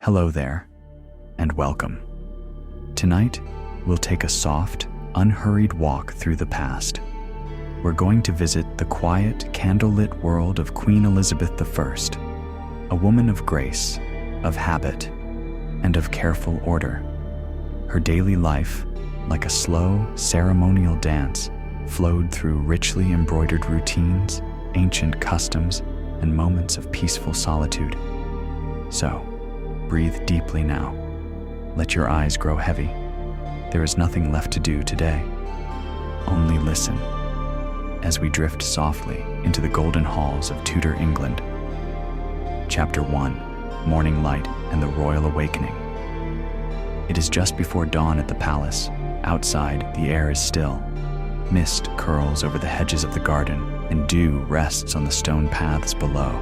Hello there, and welcome. Tonight, we'll take a soft, unhurried walk through the past. We're going to visit the quiet, candlelit world of Queen Elizabeth I, a woman of grace, of habit, and of careful order. Her daily life, like a slow, ceremonial dance, flowed through richly embroidered routines, ancient customs, and moments of peaceful solitude. So, breathe deeply now. Let your eyes grow heavy. There is nothing left to do today. Only listen as we drift softly into the golden halls of Tudor England. Chapter 1, Morning Light and the Royal Awakening. It is just before dawn at the palace. Outside, the air is still. Mist curls over the hedges of the garden, and dew rests on the stone paths below.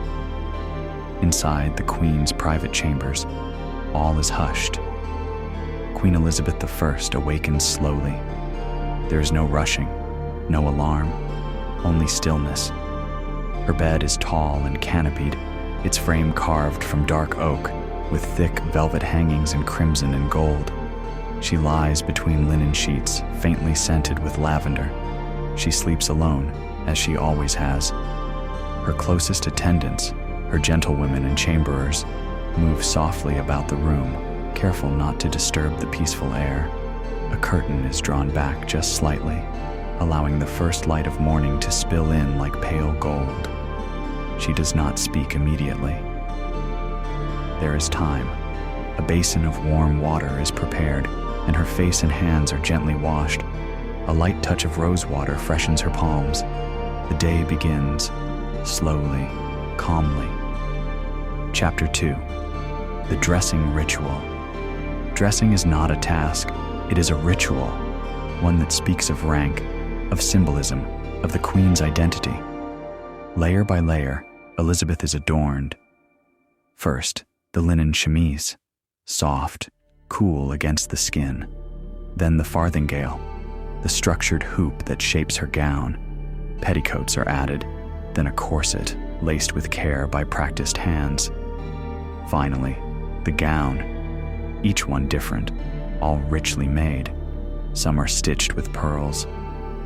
Inside the Queen's private chambers, all is hushed. Queen Elizabeth I awakens slowly. There is no rushing, no alarm, only stillness. Her bed is tall and canopied, its frame carved from dark oak, with thick velvet hangings in crimson and gold. She lies between linen sheets, faintly scented with lavender. She sleeps alone, as she always has. Her closest attendants, her gentlewomen and chamberers, move softly about the room, careful not to disturb the peaceful air. A curtain is drawn back just slightly, allowing the first light of morning to spill in like pale gold. She does not speak immediately. There is time. A basin of warm water is prepared, and her face and hands are gently washed. A light touch of rose water freshens her palms. The day begins, slowly, calmly. Chapter 2, The Dressing Ritual. Dressing is not a task, it is a ritual, one that speaks of rank, of symbolism, of the Queen's identity. Layer by layer, Elizabeth is adorned. First, the linen chemise, soft, cool against the skin. Then the farthingale, the structured hoop that shapes her gown. Petticoats are added, then a corset laced with care by practiced hands. Finally, the gown, each one different, all richly made. Some are stitched with pearls,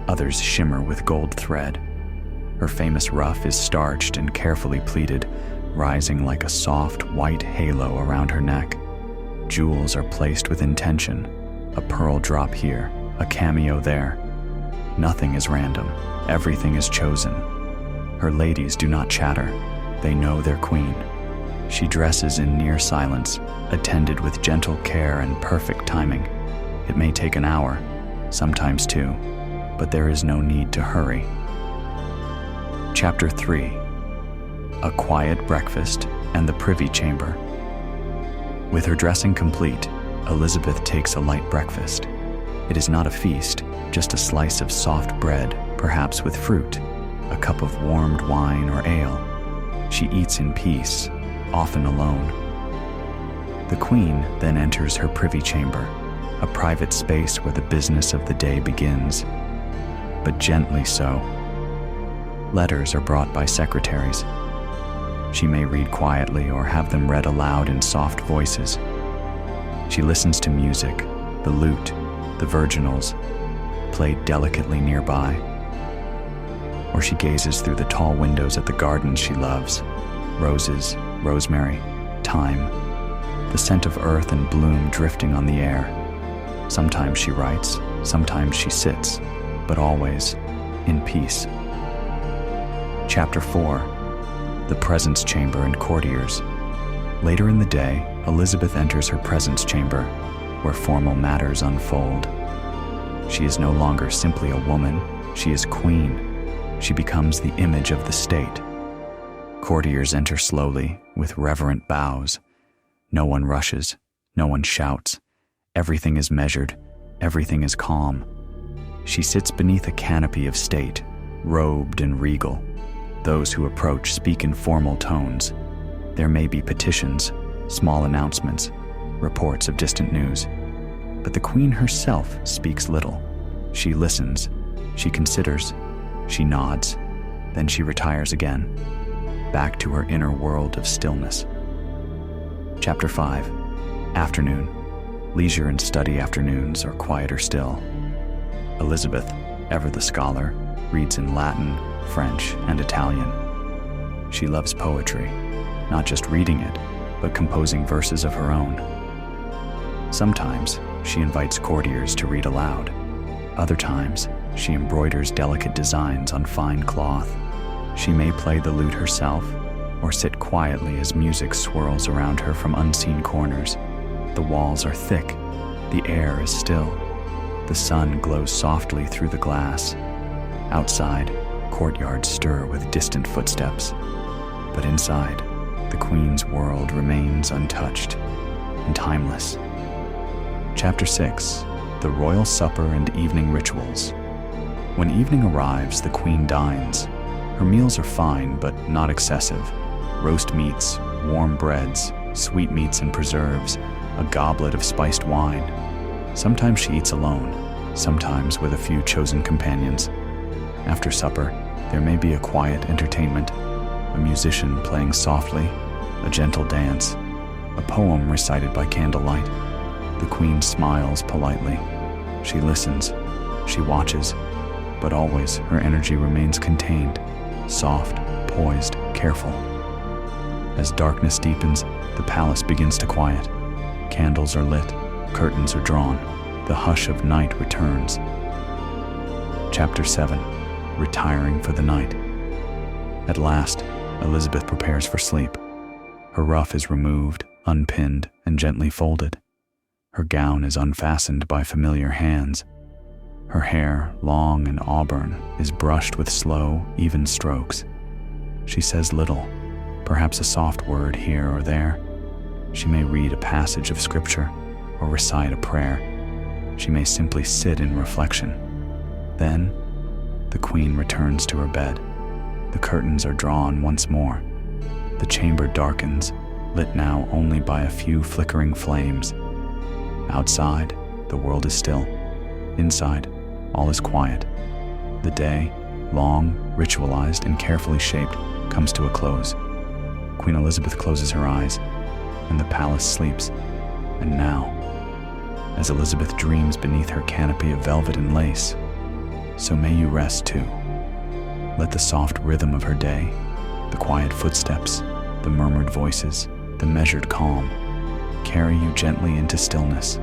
others shimmer with gold thread. Her famous ruff is starched and carefully pleated, rising like a soft white halo around her neck. Jewels are placed with intention, a pearl drop here, a cameo there. Nothing is random, everything is chosen. Her ladies do not chatter, they know their queen. She dresses in near silence, attended with gentle care and perfect timing. It may take an hour, sometimes two, but there is no need to hurry. Chapter 3, A Quiet Breakfast and the Privy Chamber. With her dressing complete, Elizabeth takes a light breakfast. It is not a feast, just a slice of soft bread, perhaps with fruit, a cup of warmed wine or ale. She eats in peace, often alone. The Queen then enters her privy chamber, a private space where the business of the day begins, but gently so. Letters are brought by secretaries. She may read quietly or have them read aloud in soft voices. She listens to music, the lute, the virginals, played delicately nearby. Or she gazes through the tall windows at the gardens she loves, roses, rosemary, thyme, the scent of earth and bloom drifting on the air. Sometimes she writes, sometimes she sits, but always in peace. Chapter 4, The Presence Chamber and Courtiers. Later in the day, Elizabeth enters her presence chamber, where formal matters unfold. She is no longer simply a woman, she is queen. She becomes the image of the state. Courtiers enter slowly, with reverent bows. No one rushes, no one shouts. Everything is measured, everything is calm. She sits beneath a canopy of state, robed and regal. Those who approach speak in formal tones. There may be petitions, small announcements, reports of distant news. But the Queen herself speaks little. She listens, she considers, she nods, then she retires again, back to her inner world of stillness. Chapter 5, Afternoon. Leisure and study afternoons are quieter still. Elizabeth, ever the scholar, reads in Latin, French, and Italian. She loves poetry, not just reading it, but composing verses of her own. Sometimes she invites courtiers to read aloud. Other times, she embroiders delicate designs on fine cloth. She may play the lute herself, or sit quietly as music swirls around her from unseen corners. The walls are thick, the air is still. The sun glows softly through the glass. Outside, courtyards stir with distant footsteps. But inside, the Queen's world remains untouched and timeless. Chapter 6. The Royal Supper and Evening Rituals. When evening arrives, the Queen dines. Her meals are fine, but not excessive. Roast meats, warm breads, sweetmeats and preserves, a goblet of spiced wine. Sometimes she eats alone, sometimes with a few chosen companions. After supper, there may be a quiet entertainment, a musician playing softly, a gentle dance, a poem recited by candlelight. The Queen smiles politely. She listens, she watches, but always her energy remains contained, soft, poised, careful. As darkness deepens, the palace begins to quiet. Candles are lit, curtains are drawn, the hush of night returns. Chapter 7. Retiring for the night. At last, Elizabeth prepares for sleep. Her ruff is removed, unpinned, and gently folded. Her gown is unfastened by familiar hands. Her hair, long and auburn, is brushed with slow, even strokes. She says little, perhaps a soft word here or there. She may read a passage of scripture or recite a prayer. She may simply sit in reflection. Then, the Queen returns to her bed. The curtains are drawn once more. The chamber darkens, lit now only by a few flickering flames. Outside, the world is still. Inside, all is quiet. The day, long, ritualized, and carefully shaped, comes to a close. Queen Elizabeth closes her eyes, and the palace sleeps. And now, as Elizabeth dreams beneath her canopy of velvet and lace, so may you rest too. Let the soft rhythm of her day, the quiet footsteps, the murmured voices, the measured calm, carry you gently into stillness.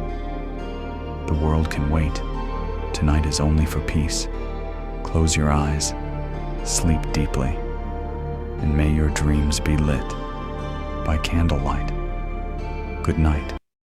The world can wait. Tonight is only for peace. Close your eyes, sleep deeply, and may your dreams be lit by candlelight. Good night.